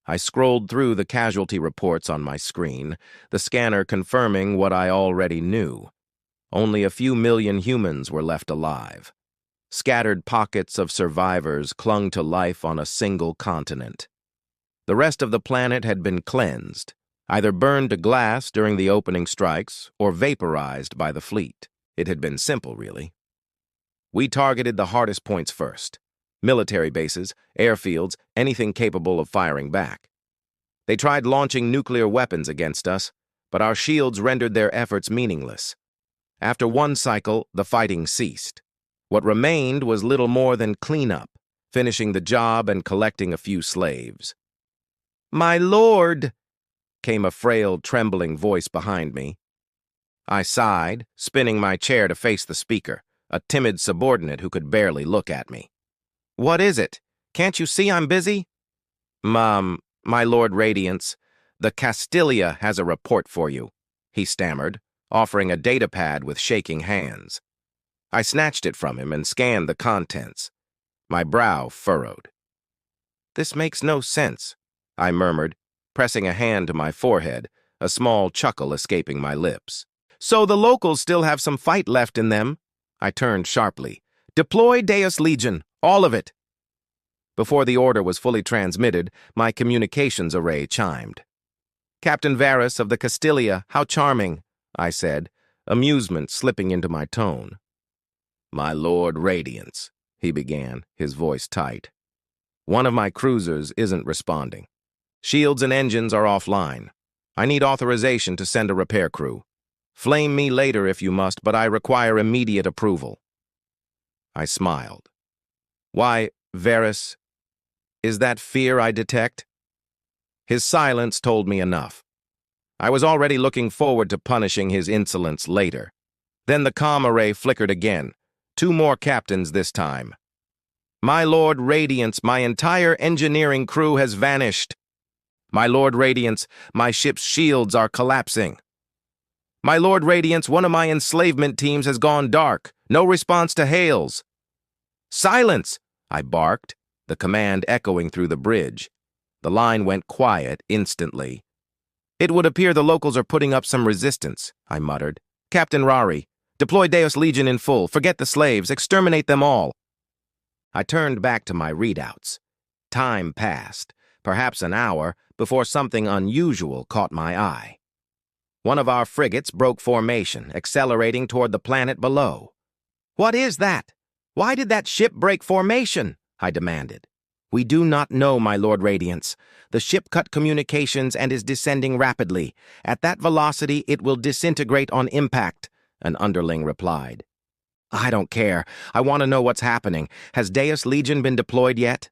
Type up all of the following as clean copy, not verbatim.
I scrolled through the casualty reports on my screen, the scanner confirming what I already knew. Only a few million humans were left alive. Scattered pockets of survivors clung to life on a single continent. The rest of the planet had been cleansed, either burned to glass during the opening strikes or vaporized by the fleet. It had been simple, really. We targeted the hardest points first: military bases, airfields, anything capable of firing back. They tried launching nuclear weapons against us, but our shields rendered their efforts meaningless. After one cycle, the fighting ceased. What remained was little more than cleanup, finishing the job and collecting a few slaves. "My lord!" came a frail, trembling voice behind me. I sighed, spinning my chair to face the speaker, a timid subordinate who could barely look at me. "What is it? Can't you see I'm busy?" My Lord Radiance, the Castilia has a report for you," he stammered, offering a datapad with shaking hands. I snatched it from him and scanned the contents. My brow furrowed. "This makes no sense," I murmured, pressing a hand to my forehead, a small chuckle escaping my lips. "So the locals still have some fight left in them?" I turned sharply. "Deploy Deus Legion, all of it." Before the order was fully transmitted, my communications array chimed. "Captain Varus of the Castilia, how charming," I said, amusement slipping into my tone. "My Lord Radiance," he began, his voice tight. "One of my cruisers isn't responding. Shields and engines are offline. I need authorization to send a repair crew. Flame me later if you must, but I require immediate approval." I smiled. "Why, Varus, is that fear I detect?" His silence told me enough. I was already looking forward to punishing his insolence later. Then the comm array flickered again. 2 more captains this time. "My Lord Radiance, my entire engineering crew has vanished. My Lord Radiance, my ship's shields are collapsing. My Lord Radiance, one of my enslavement teams has gone dark. No response to hails." "Silence!" I barked, the command echoing through the bridge. The line went quiet instantly. "It would appear the locals are putting up some resistance," I muttered. "Captain Rari, deploy Deus Legion in full. Forget the slaves. Exterminate them all." I turned back to my readouts. Time passed, perhaps an hour, before something unusual caught my eye. One of our frigates broke formation, accelerating toward the planet below. "What is that? Why did that ship break formation?" I demanded. "We do not know, my Lord Radiance. The ship cut communications and is descending rapidly. At that velocity, it will disintegrate on impact," an underling replied. "I don't care. I want to know what's happening. Has Deus Legion been deployed yet?"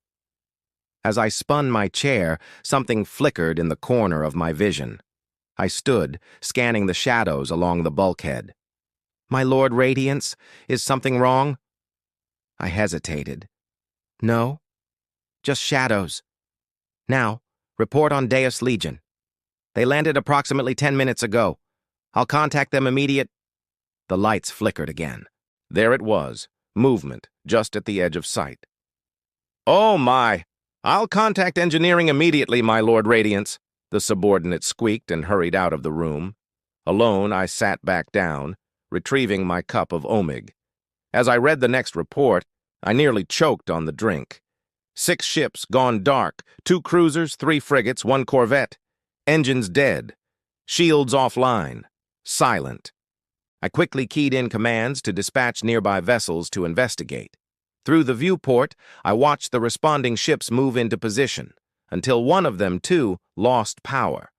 As I spun my chair, something flickered in the corner of my vision. I stood, scanning the shadows along the bulkhead. "My Lord Radiance, is something wrong?" I hesitated. "No, just shadows. Now, report on Deus Legion. They landed approximately 10 minutes ago. I'll contact them immediate—" The lights flickered again. There it was, movement, just at the edge of sight. "Oh my! I'll contact engineering immediately, my Lord Radiance," the subordinate squeaked and hurried out of the room. Alone, I sat back down, retrieving my cup of omig. As I read the next report, I nearly choked on the drink. 6 ships gone dark, 2 cruisers, 3 frigates, 1 corvette. Engines dead. Shields offline. Silent. I quickly keyed in commands to dispatch nearby vessels to investigate. Through the viewport, I watched the responding ships move into position, until one of them, too, lost power.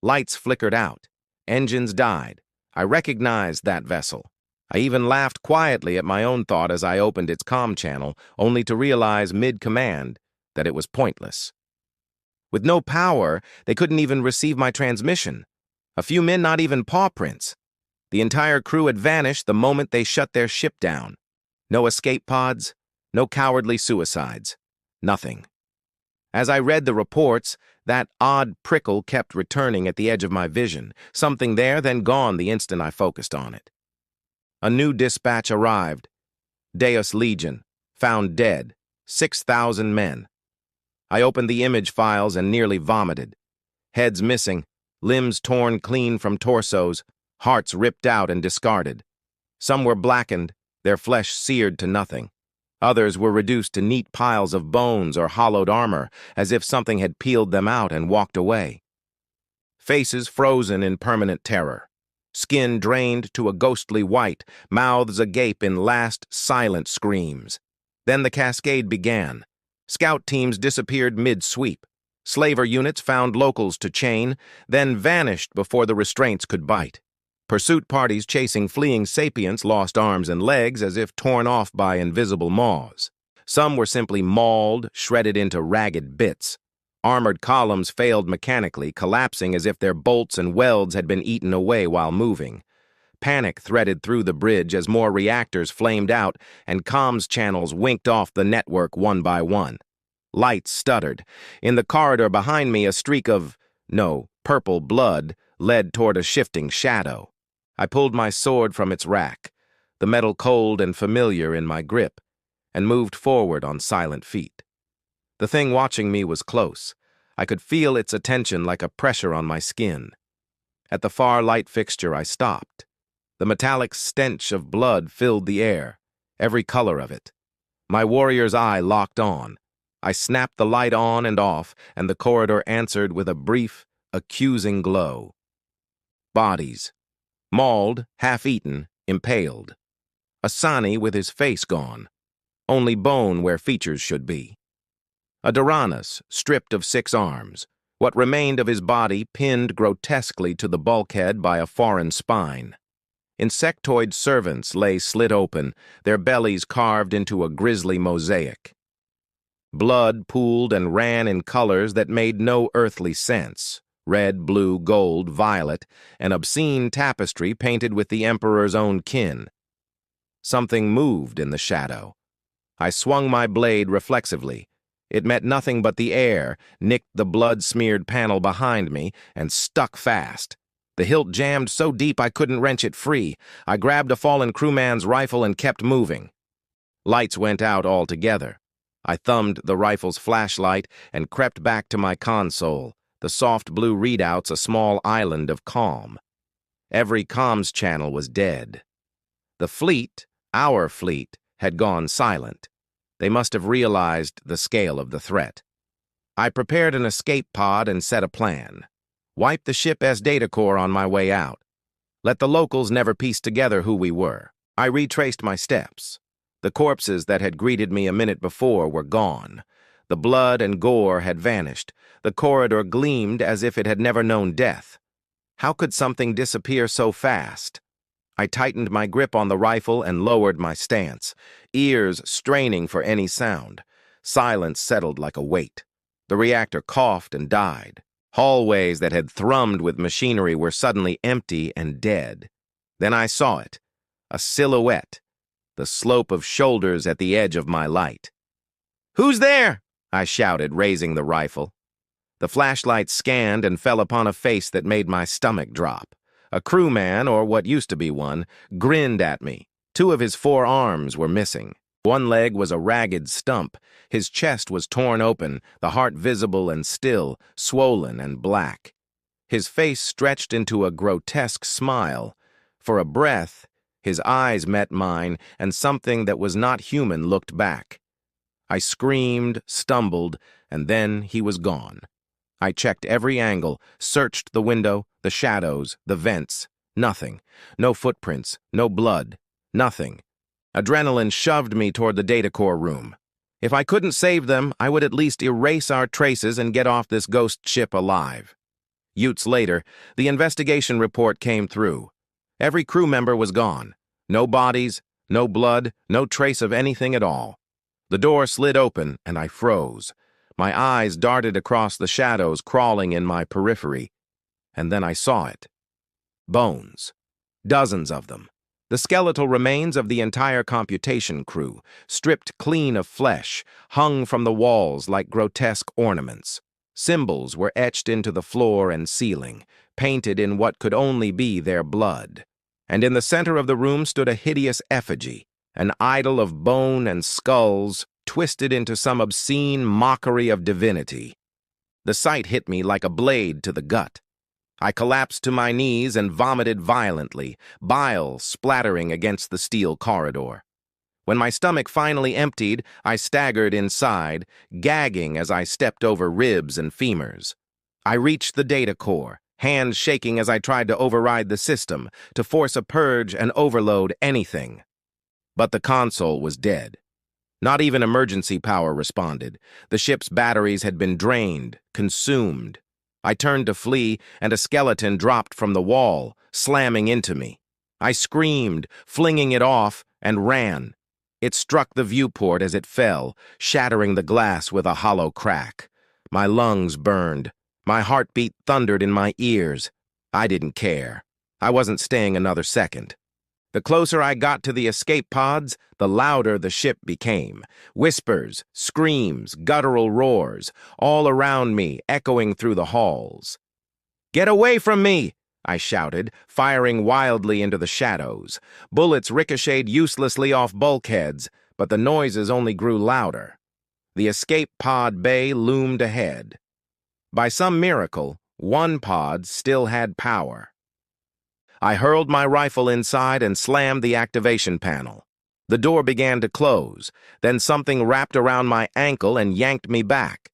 Lights flickered out. Engines died. I recognized that vessel. I even laughed quietly at my own thought as I opened its comm channel, only to realize mid-command that it was pointless. With no power, they couldn't even receive my transmission. A few men not even paw prints. The entire crew had vanished the moment they shut their ship down. No escape pods, no cowardly suicides. Nothing. As I read the reports, that odd prickle kept returning at the edge of my vision, something there, then gone the instant I focused on it. A new dispatch arrived. Deus Legion, found dead, 6,000 men. I opened the image files and nearly vomited. Heads missing, limbs torn clean from torsos, hearts ripped out and discarded. Some were blackened, their flesh seared to nothing. Others were reduced to neat piles of bones or hollowed armor, as if something had peeled them out and walked away. Faces frozen in permanent terror. Skin drained to a ghostly white, mouths agape in last, silent screams. Then the cascade began. Scout teams disappeared mid-sweep. Slaver units found locals to chain, then vanished before the restraints could bite. Pursuit parties chasing fleeing sapients lost arms and legs as if torn off by invisible maws. Some were simply mauled, shredded into ragged bits. Armored columns failed mechanically, collapsing as if their bolts and welds had been eaten away while moving. Panic threaded through the bridge as more reactors flamed out and comms channels winked off the network one by one. Lights stuttered. In the corridor behind me, a streak of, purple blood led toward a shifting shadow. I pulled my sword from its rack, the metal cold and familiar in my grip, and moved forward on silent feet. The thing watching me was close. I could feel its attention like a pressure on my skin. At the far light fixture, I stopped. The metallic stench of blood filled the air, every color of it. My warrior's eye locked on. I snapped the light on and off, and the corridor answered with a brief, accusing glow. Bodies. Mauled, half-eaten, impaled. Asani with his face gone. Only bone where features should be. A Duranus, stripped of 6 arms, what remained of his body pinned grotesquely to the bulkhead by a foreign spine. Insectoid servants lay slit open, their bellies carved into a grisly mosaic. Blood pooled and ran in colors that made no earthly sense. Red, blue, gold, violet, an obscene tapestry painted with the Emperor's own kin. Something moved in the shadow. I swung my blade reflexively. It met nothing but the air, nicked the blood-smeared panel behind me, and stuck fast. The hilt jammed so deep I couldn't wrench it free. I grabbed a fallen crewman's rifle and kept moving. Lights went out altogether. I thumbed the rifle's flashlight and crept back to my console, the soft blue readouts a small island of calm. Every comms channel was dead. The fleet, our fleet, had gone silent. They must have realized the scale of the threat. I prepared an escape pod and set a plan. Wipe the ship's data core on my way out. Let the locals never piece together who we were. I retraced my steps. The corpses that had greeted me a minute before were gone. The blood and gore had vanished. The corridor gleamed as if it had never known death. How could something disappear so fast? I tightened my grip on the rifle and lowered my stance, ears straining for any sound. Silence settled like a weight. The reactor coughed and died. Hallways that had thrummed with machinery were suddenly empty and dead. Then I saw it, a silhouette, the slope of shoulders at the edge of my light. "Who's there?" I shouted, raising the rifle. The flashlight scanned and fell upon a face that made my stomach drop. A crewman, or what used to be one, grinned at me. 2 of his 4 arms were missing. One leg was a ragged stump. His chest was torn open, the heart visible and still, swollen and black. His face stretched into a grotesque smile. For a breath, his eyes met mine, and something that was not human looked back. I screamed, stumbled, and then he was gone. I checked every angle, searched the window, the shadows, the vents. Nothing. No footprints, no blood. Nothing. Adrenaline shoved me toward the data core room. If I couldn't save them, I would at least erase our traces and get off this ghost ship alive. Utes later, the investigation report came through. Every crew member was gone. No bodies, no blood, no trace of anything at all. The door slid open, and I froze. My eyes darted across the shadows crawling in my periphery. And then I saw it. Bones. Dozens of them. The skeletal remains of the entire computation crew, stripped clean of flesh, hung from the walls like grotesque ornaments. Symbols were etched into the floor and ceiling, painted in what could only be their blood. And in the center of the room stood a hideous effigy, an idol of bone and skulls, twisted into some obscene mockery of divinity. The sight hit me like a blade to the gut. I collapsed to my knees and vomited violently, bile splattering against the steel corridor. When my stomach finally emptied, I staggered inside, gagging as I stepped over ribs and femurs. I reached the data core, hands shaking as I tried to override the system, to force a purge and overload anything. But the console was dead. Not even emergency power responded. The ship's batteries had been drained, consumed. I turned to flee, and a skeleton dropped from the wall, slamming into me. I screamed, flinging it off, and ran. It struck the viewport as it fell, shattering the glass with a hollow crack. My lungs burned. My heartbeat thundered in my ears. I didn't care. I wasn't staying another second. The closer I got to the escape pods, the louder the ship became. Whispers, screams, guttural roars, all around me, echoing through the halls. "Get away from me!" I shouted, firing wildly into the shadows. Bullets ricocheted uselessly off bulkheads, but the noises only grew louder. The escape pod bay loomed ahead. By some miracle, one pod still had power. I hurled my rifle inside and slammed the activation panel. The door began to close, then something wrapped around my ankle and yanked me back.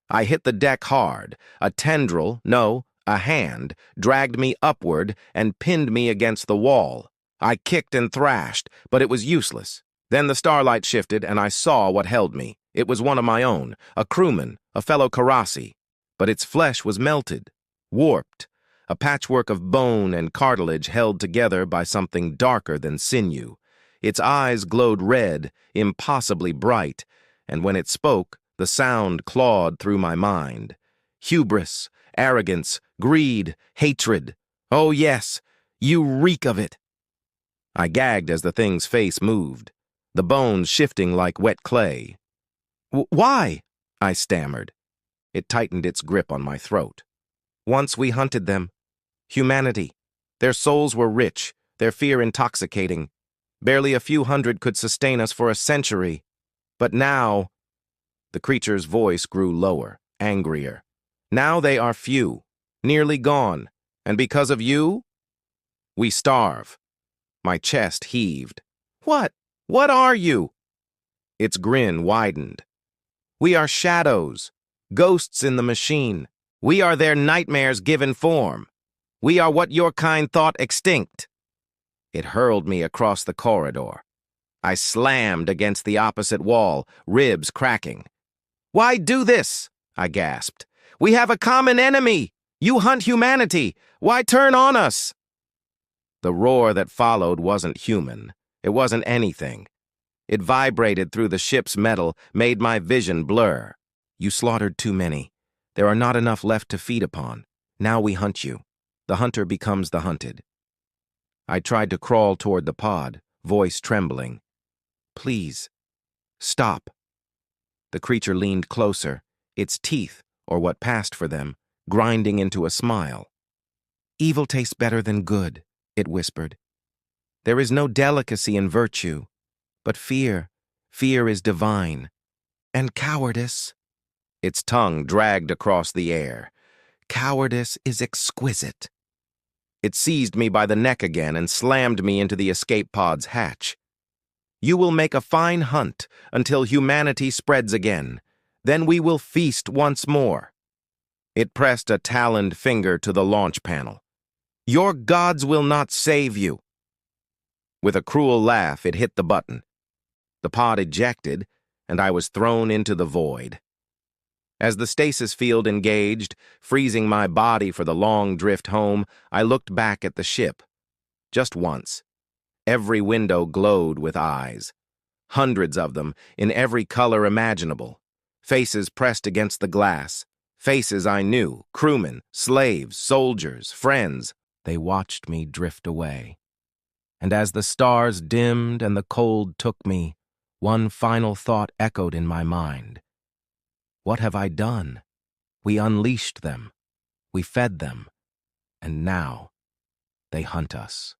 I hit the deck hard. A tendril, no, a hand, dragged me upward and pinned me against the wall. I kicked and thrashed, but it was useless. Then the starlight shifted and I saw what held me. It was one of my own, a crewman, a fellow Karasi. But its flesh was melted, warped, a patchwork of bone and cartilage held together by something darker than sinew. Its eyes glowed red, impossibly bright, and when it spoke, the sound clawed through my mind. Hubris, arrogance, greed, hatred. Oh yes, you reek of it. I gagged as the thing's face moved, the bones shifting like wet clay. "Why?" I stammered. It tightened its grip on my throat. "Once we hunted them. Humanity. Their souls were rich, their fear intoxicating. Barely a few hundred could sustain us for a century. But now—" The creature's voice grew lower, angrier. "Now they are few, nearly gone. And because of you, we starve." My chest heaved. "What? What are you?" Its grin widened. "We are shadows, ghosts in the machine. We are their nightmares given form. We are what your kind thought extinct." It hurled me across the corridor. I slammed against the opposite wall, ribs cracking. "Why do this?" I gasped. "We have a common enemy. You hunt humanity. Why turn on us?" The roar that followed wasn't human. It wasn't anything. It vibrated through the ship's metal, made my vision blur. "You slaughtered too many. There are not enough left to feed upon. Now we hunt you. The hunter becomes the hunted." I tried to crawl toward the pod, voice trembling. "Please, stop." The creature leaned closer, its teeth, or what passed for them, grinding into a smile. "Evil tastes better than good," it whispered. "There is no delicacy in virtue, but fear is divine. And cowardice—" Its tongue dragged across the air. "Cowardice is exquisite." It seized me by the neck again and slammed me into the escape pod's hatch. "You will make a fine hunt until humanity spreads again. Then we will feast once more." It pressed a taloned finger to the launch panel. "Your gods will not save you." With a cruel laugh, it hit the button. The pod ejected, and I was thrown into the void. As the stasis field engaged, freezing my body for the long drift home, I looked back at the ship. Just once. Every window glowed with eyes. Hundreds of them, in every color imaginable. Faces pressed against the glass. Faces I knew, crewmen, slaves, soldiers, friends. They watched me drift away. And as the stars dimmed and the cold took me, one final thought echoed in my mind. What have I done? We unleashed them. We fed them. And now they hunt us.